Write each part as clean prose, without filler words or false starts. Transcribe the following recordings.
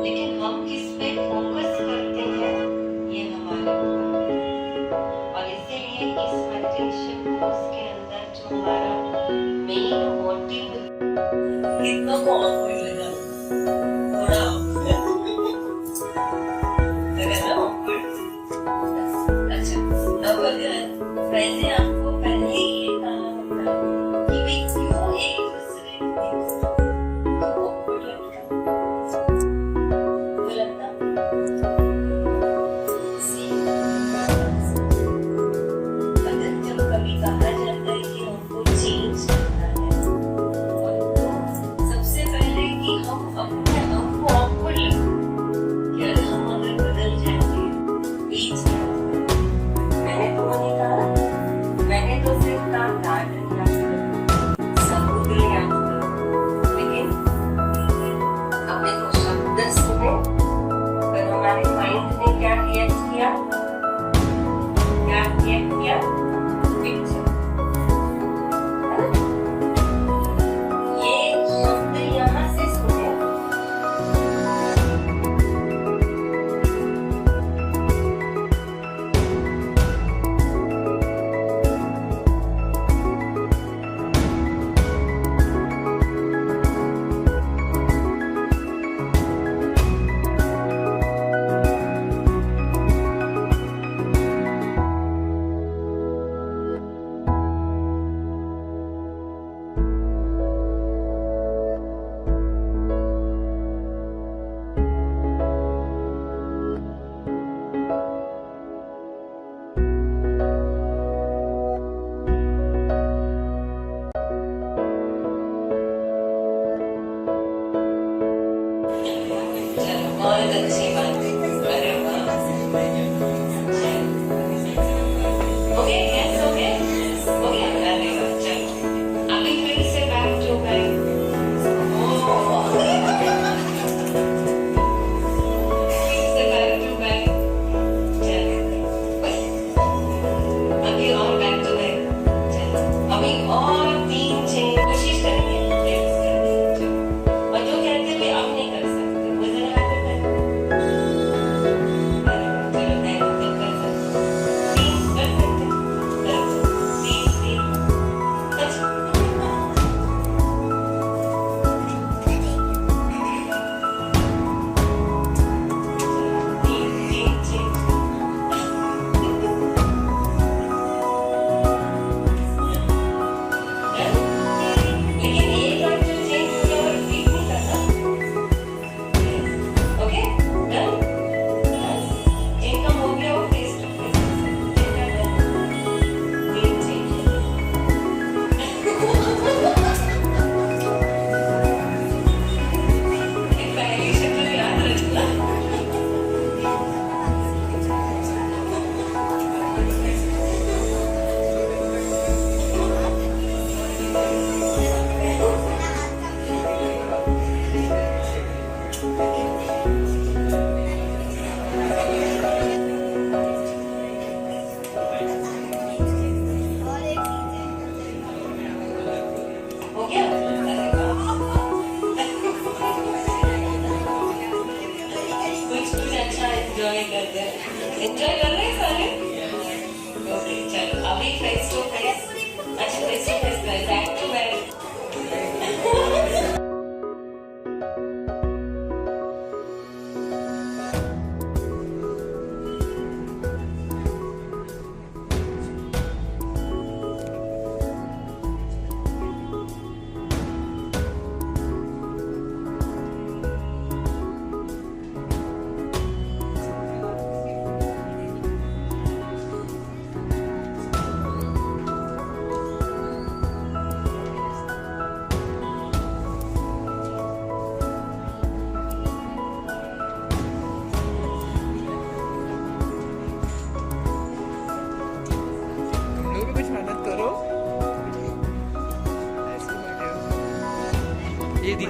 लेकिन हम किस पे फोकस करते हैं ये हमारे ऊपर है। और इसीलिए इस मेडिटेशन कोर्स के अंदर जो हमारा मेन मोटिव कितना को awkward लगा थोड़ा लगा ना awkward। अच्छा अब अगर पहले आपको पहले ये कहा होता कि भाई क्यों एक दूसरे को awkward लगता वो लगता अगर जब कभी कहा जाता है कि हमको चेंज करना है तो सबसे पहले कि हम अपने हमको awkward लगता कि अगर हम अगर बदल जाएंगे बीच में मैंने तो नहीं कहा मैंने तो सिर्फ कहा गार्डन याद करो समुद्र याद करो लेकिन हमने तो शब्द सुने पर हमारे माइंड ने क्या रिएक्ट किया पिक्चर है ना ये शब्द यहाँ से सुने बहुत अच्छी बात अरे वाह हो गया यस हो गया अरे वाह चलो अभी फिर से बैक टू बैक फिर से बैक टू बैक अभी और बैक टू बैक चलो अभी और 3 चेंज कोशिश करेंगे और जो कहते हैं आप नहीं कर सकते वो जरा एंजॉय कर रहे हैं सारे ओके चलो अभी फेस टू फेस अच्छा face to face back to back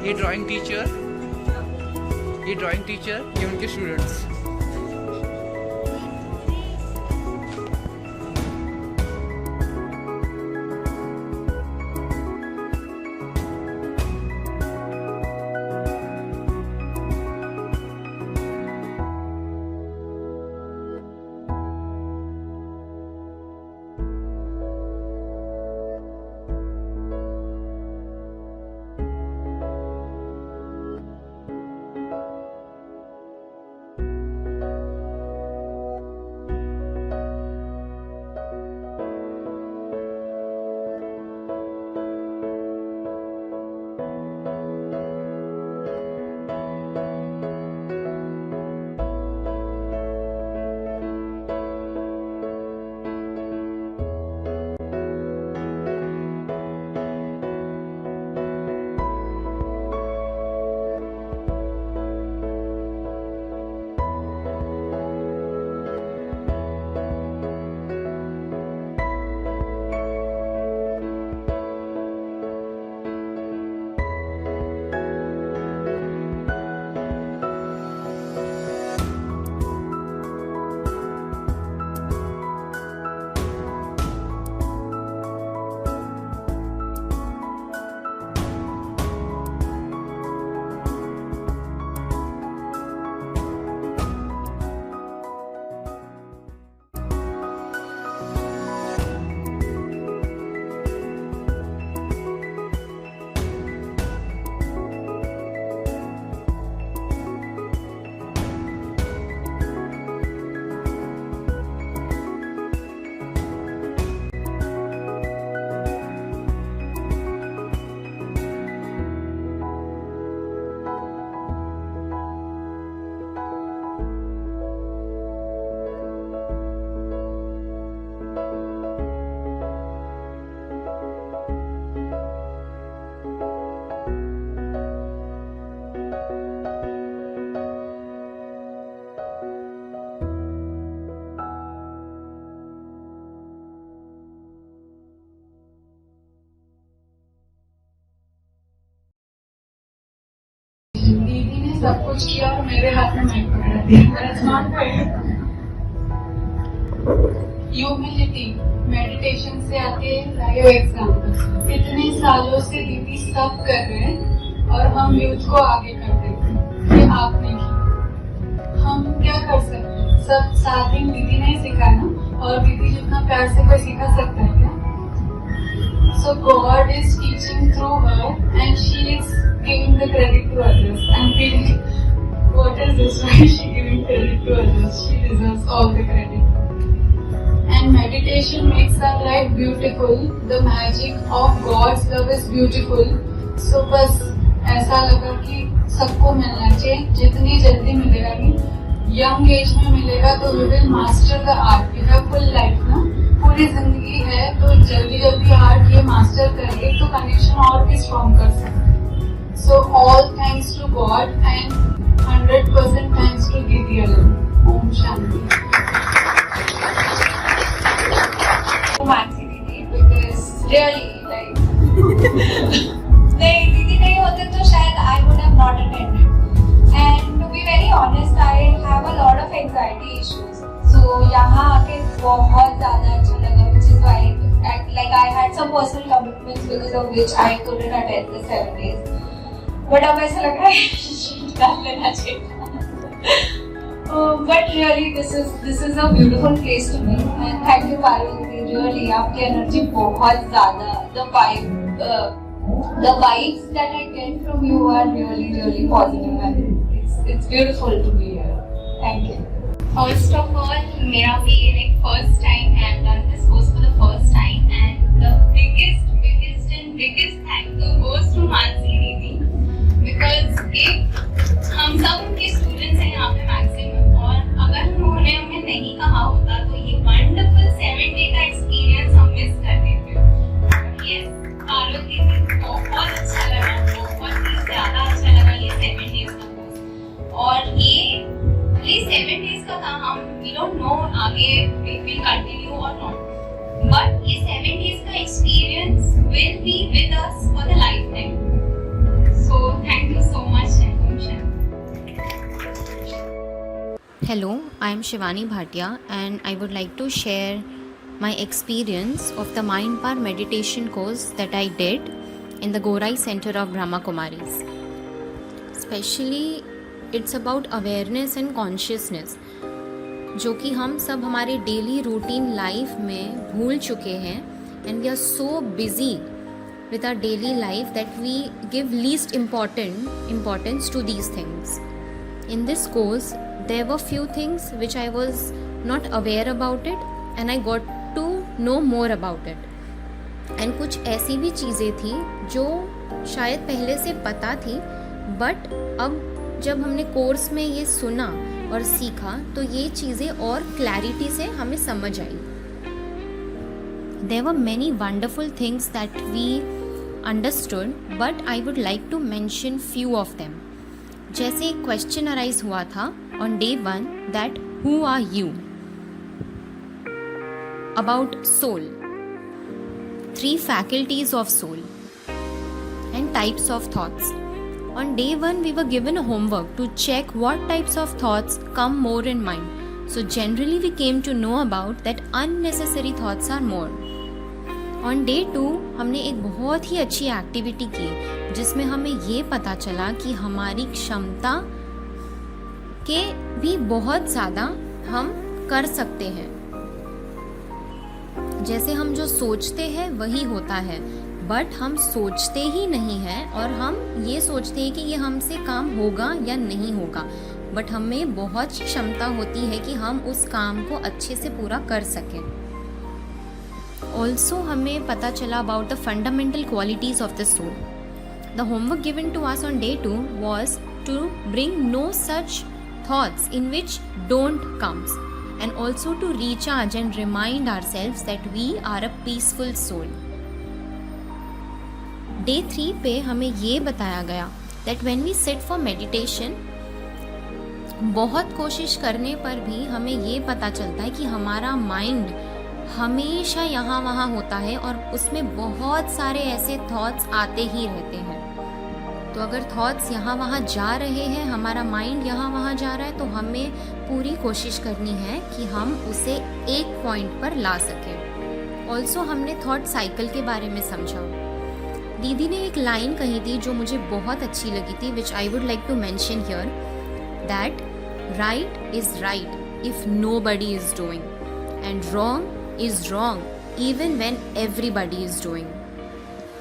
ये ड्राइंग टीचर ये उनके स्टूडेंट्स सब कुछ किया और मेरे हाथ में माइक पकड़ा दिया। That's not fair. Humility meditation से आते लाइव एग्जाम्पल। इतने सालों से दीदी सब कर रहे हैं और हम यूथ को आगे कर देते हैं, ये आपने किया। हम क्या कर सकते हैं? सब साथ ही दीदी ने सिखाया ना, और दीदी जितना प्यार से कोई सिखा सकता है क्या? So God is teaching through her and she is giving the credit to others. I'm feeling, what is this? Why is she giving credit to others? She deserves all the credit. And meditation makes our life beautiful. The magic of God's love is beautiful. So बस ऐसा लगा कि सबको मिलना चाहिए, जितनी जल्दी मिलेगा नहीं, यंग एज में मिलेगा तो we will master the art. We have full life ना, पूरी जिंदगी है, तो जल्दी जल्दी आर्ट ये मास्टर करेंगे तो कनेक्शन और भी स्ट्रॉन्ग कर सकते। So all thanks to God and 100% thanks to दीदी अलग। ओम शांति। मानसी दीदी, because really like नहीं दीदी नहीं होते तो शायद I would have not attended. And to be very honest, I have a lot of anxiety issues. So यहाँ आके बहुत ज़्यादा अच्छा लगा, which is why like I had some personal commitments because of which I couldn't attend the 7 days. But अब ऐसा लग रहा है कर लेना चाहिए। But really this is a beautiful place to be, and thank you Parvati, really आपकी energy बहुत ज़्यादा, the vibes that I get from you are really positive, and it's beautiful to be here. Thank you. First of all, मेरा भी like first time I have done this course for the first time, and the biggest thank you goes to Mansi Didi, because एक हम सब उनके students हैं यहाँ पे maximum, और अगर उन्होंने हमें नहीं कहा होता तो ये wonderful 7 day का experience हम miss कर देते। Yes, पार्वती दीदी बहुत अच्छा लगा, बहुत ही ज़्यादा अच्छा लगा ये 7 days का course, और ये 7 days का था, हम we don't know आगे it will continue or not, but ये 7 days का experience will be with us for the lifetime. So thank you so much, Om Shanti. Hello, I am Shivani Bhatia and I would like to share my experience of the Mind Power meditation course that I did in the Gorai Center of Brahma Kumaris. Especially it's about awareness and consciousness, जो कि हम सब हमारे daily routine life में भूल चुके हैं, and we are so busy with our daily life that we give least importance to these things. In this course, there were few things which I was not aware about it and I got to know more about it. And कुछ ऐसी भी चीज़ें थी जो शायद पहले से पता थी, but अब जब हमने कोर्स में ये सुना और सीखा तो ये चीज़ें और क्लैरिटी से हमें समझ आई. There were many wonderful things that we understood, but I would like to mention few of them. जैसे एक क्वेश्चन अराइज हुआ था on day 1 that who are you? About soul, 3 faculties of soul and types of thoughts. On day 1 we were given a homework to check what types of thoughts come more in mind. So generally we came to know about that unnecessary thoughts are more. On day 2 हमने एक बहुत ही अच्छी activity की जिसमें हमें ये पता चला कि हमारी क्षमता के भी बहुत ज़्यादा हम कर सकते हैं. जैसे हम जो सोचते हैं वही होता है, बट हम सोचते ही नहीं हैं और हम ये सोचते हैं कि ये हमसे काम होगा या नहीं होगा, बट हमें बहुत क्षमता होती है कि हम उस काम को अच्छे से पूरा कर सकें. ऑल्सो हमें पता चला about the fundamental qualities of the soul. The homework given to us on day 2 was to bring no such thoughts in which don't comes, and also to recharge and remind ourselves that we are a peaceful soul. Day 3 पे हमें ये बताया गया that when we sit for meditation, बहुत कोशिश करने पर भी हमें ये पता चलता है कि हमारा माइंड हमेशा यहाँ वहाँ होता है और उसमें बहुत सारे ऐसे थॉट्स आते ही रहते हैं. तो अगर थॉट्स यहाँ वहाँ जा रहे हैं, हमारा माइंड यहाँ वहाँ जा रहा है, तो हमें पूरी कोशिश करनी है कि हम उसे एक पॉइंट पर ला सकें। ऑल्सो हमने थॉट साइकिल के बारे में समझा। दीदी ने एक लाइन कही थी जो मुझे बहुत अच्छी लगी थी, which I would like to mention here, that right is right if nobody is doing and wrong is wrong even when everybody is doing.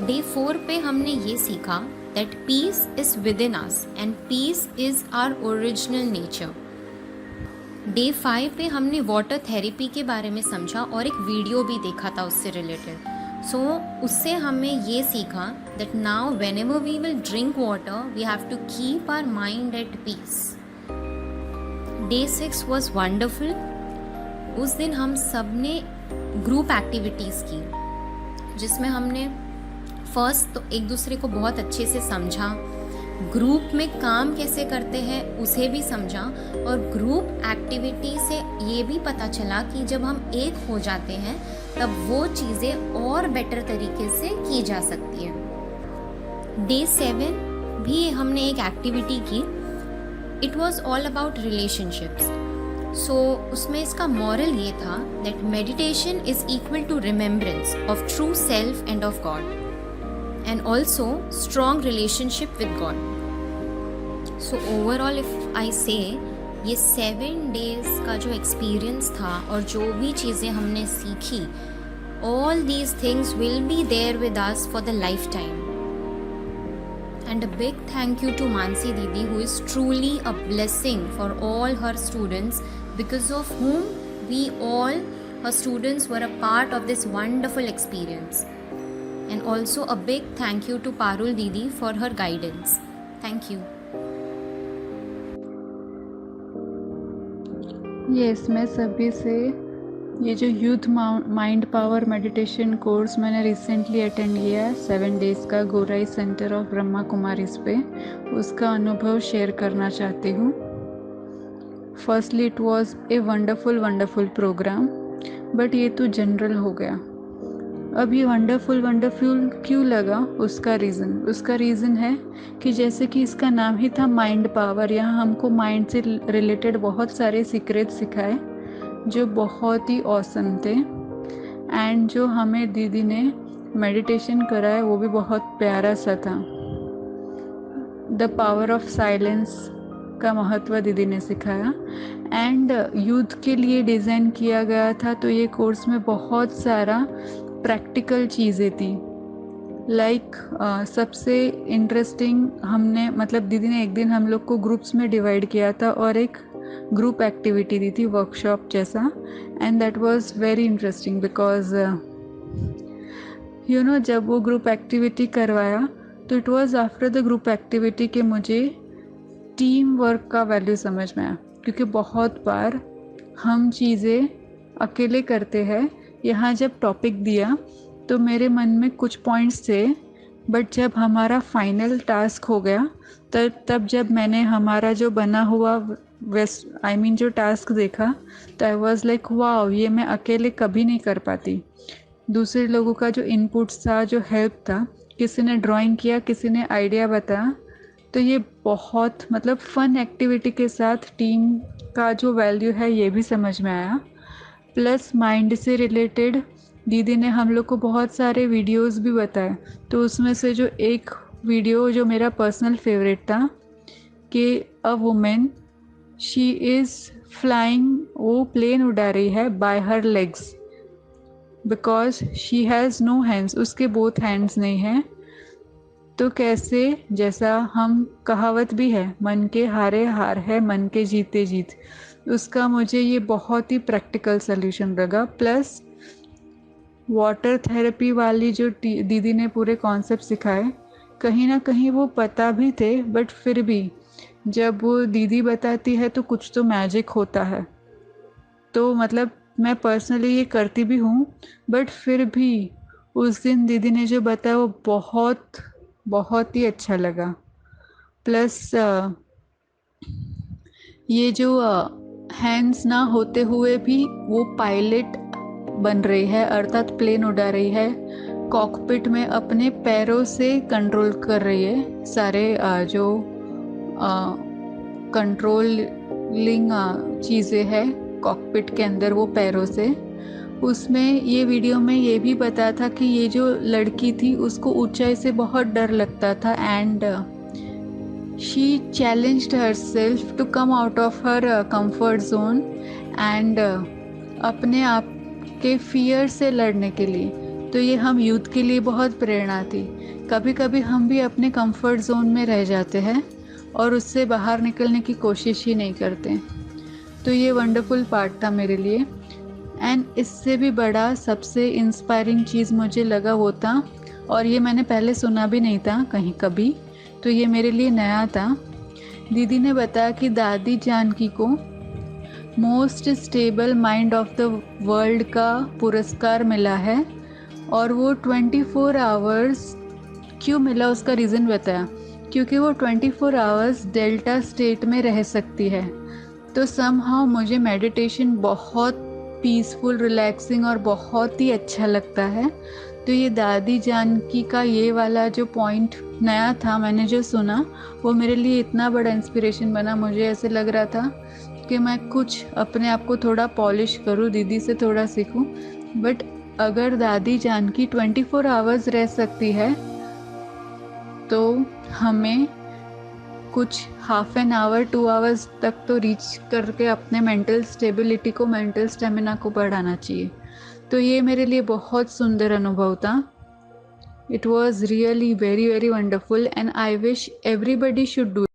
Day 4 पे हमने ये सीखा that peace is within us and peace is our original nature. Day 5 पे हमने water therapy के बारे में समझा और एक वीडियो भी देखा था उससे रिलेटेड। सो उससे हमें ये सीखा that now whenever we will drink water we have to keep our mind at peace. Day 6 was wonderful. उस दिन हम सब ने ग्रुप एक्टिविटीज़ की, जिसमें हमने फर्स्ट तो एक दूसरे को बहुत अच्छे से समझा, ग्रुप में काम कैसे करते हैं उसे भी समझा, और ग्रुप एक्टिविटी से ये भी पता चला कि जब हम एक हो जाते हैं तब वो चीज़ें और बेटर तरीके से की जा सकती है। डे 7 भी हमने एक एक्टिविटी की। It was all about relationships. So उसमें इसका मॉरल ये था that meditation is equal to remembrance of true self and of God and also strong relationship with God. So overall if I say ये 7 days का जो experience था और जो भी चीज़ें हमने सीखी, all these things will be there with us for the lifetime. And a big thank you to Mansi Didi, who is truly a blessing for all her students, because of whom we all, her students, were a part of this wonderful experience. And also a big thank you to Parul Didi for her guidance. Thank you. Yes, मैं सभी से ये जो youth mind power meditation course मैंने recently attend किया 7 days का Gorai centre of Brahma Kumaris पे, उसका अनुभव शेयर करना चाहती हूँ। Firstly it was a wonderful programme, but ये तो जनरल हो गया। अब ये वंडरफुल क्यों लगा, उसका रीज़न है कि जैसे कि इसका नाम ही था माइंड पावर, यहाँ हमको माइंड से रिलेटेड बहुत सारे सीक्रेट सिखाए जो बहुत ही ऑसम थे। एंड जो हमें दीदी ने मेडिटेशन कराया वो भी बहुत प्यारा सा था। द पावर ऑफ साइलेंस का महत्व दीदी ने सिखाया। एंड यूथ के लिए डिज़ाइन किया गया था, तो ये कोर्स में बहुत सारा प्रैक्टिकल चीज़ें थी। लाइक सबसे इंटरेस्टिंग हमने मतलब दीदी ने एक दिन हम लोग को ग्रुप्स में डिवाइड किया था और एक ग्रुप एक्टिविटी दी थी, वर्कशॉप जैसा। And that was very interesting because you know जब वो ग्रुप एक्टिविटी करवाया तो it was after the group activity कि मुझे टीम वर्क का वैल्यू समझ में आया, क्योंकि बहुत बार हम चीज़ें अकेले करते हैं। यहाँ जब टॉपिक दिया तो मेरे मन में कुछ पॉइंट्स थे, बट जब हमारा फाइनल टास्क हो गया तब जब मैंने हमारा जो बना हुआ जो टास्क देखा तो आई वॉज लाइक वाओ, ये मैं अकेले कभी नहीं कर पाती। दूसरे लोगों का जो इनपुट्स था, जो हेल्प था, किसी ने ड्राइंग किया, किसी ने आइडिया बताया, तो ये बहुत मतलब फ़न एक्टिविटी के साथ टीम का जो वैल्यू है ये भी समझ में आया। प्लस माइंड से रिलेटेड दीदी ने हम लोग को बहुत सारे वीडियोस भी बताए, तो उसमें से जो एक वीडियो जो मेरा पर्सनल फेवरेट था कि a women she is flying, वो प्लेन उड़ा रही है by her legs because she has no hands, उसके बोथ हैंड्स नहीं हैं। तो कैसे, जैसा हम कहावत भी है, मन के हारे हार है, मन के जीते जीत, उसका मुझे ये बहुत ही प्रैक्टिकल सल्यूशन लगा। प्लस वाटर थेरेपी वाली जो दीदी ने पूरे कॉन्सेप्ट सिखाए, कहीं ना कहीं वो पता भी थे, बट फिर भी जब वो दीदी बताती है तो कुछ तो मैजिक होता है। तो मतलब मैं पर्सनली ये करती भी हूँ, बट फिर भी उस दिन दीदी ने जो बताया वो बहुत ही अच्छा लगा। प्लस ये जो हैंड्स ना होते हुए भी वो पायलट बन रही है, अर्थात प्लेन उड़ा रही है, कॉकपिट में अपने पैरों से कंट्रोल कर रही है सारे जो कंट्रोलिंग चीज़ें हैं कॉकपिट के अंदर, वो पैरों से। उसमें ये वीडियो में ये भी बताया था कि ये जो लड़की थी उसको ऊंचाई से बहुत डर लगता था and she challenged herself to come out of her comfort zone and अपने आप के फियर से लड़ने के लिए। तो ये हम यूथ के लिए बहुत प्रेरणा थी। कभी कभी हम भी अपने कंफर्ट जोन में रह जाते हैं और उससे बाहर निकलने की कोशिश ही नहीं करते। तो ये वंडरफुल पार्ट था मेरे लिए। एंड इससे भी बड़ा सबसे इंस्पायरिंग चीज़ मुझे लगा वो था, और ये मैंने पहले सुना भी नहीं था कहीं कभी, तो ये मेरे लिए नया था। दीदी ने बताया कि दादी जानकी को most stable mind of the world का पुरस्कार मिला है, और वो 24 आवर्स क्यों मिला उसका रीज़न बताया, क्योंकि वो 24 आवर्स डेल्टा स्टेट में रह सकती है। तो समहाउ मुझे मेडिटेशन बहुत पीसफुल, रिलैक्सिंग और बहुत ही अच्छा लगता है। तो ये दादी जानकी का ये वाला जो पॉइंट नया था, मैंने जो सुना, वो मेरे लिए इतना बड़ा इंस्पिरेशन बना। मुझे ऐसे लग रहा था कि मैं कुछ अपने आप को थोड़ा पॉलिश करूँ, दीदी से थोड़ा सीखूं। बट अगर दादी जानकी 24 आवर्स रह सकती है तो हमें कुछ हाफ एन आवर 2 आवर्स तक तो रीच करके अपने मेंटल स्टेबिलिटी को, मेंटल स्टेमिना को बढ़ाना चाहिए। तो ये मेरे लिए बहुत सुंदर अनुभव था। It was really very very wonderful and I wish everybody should do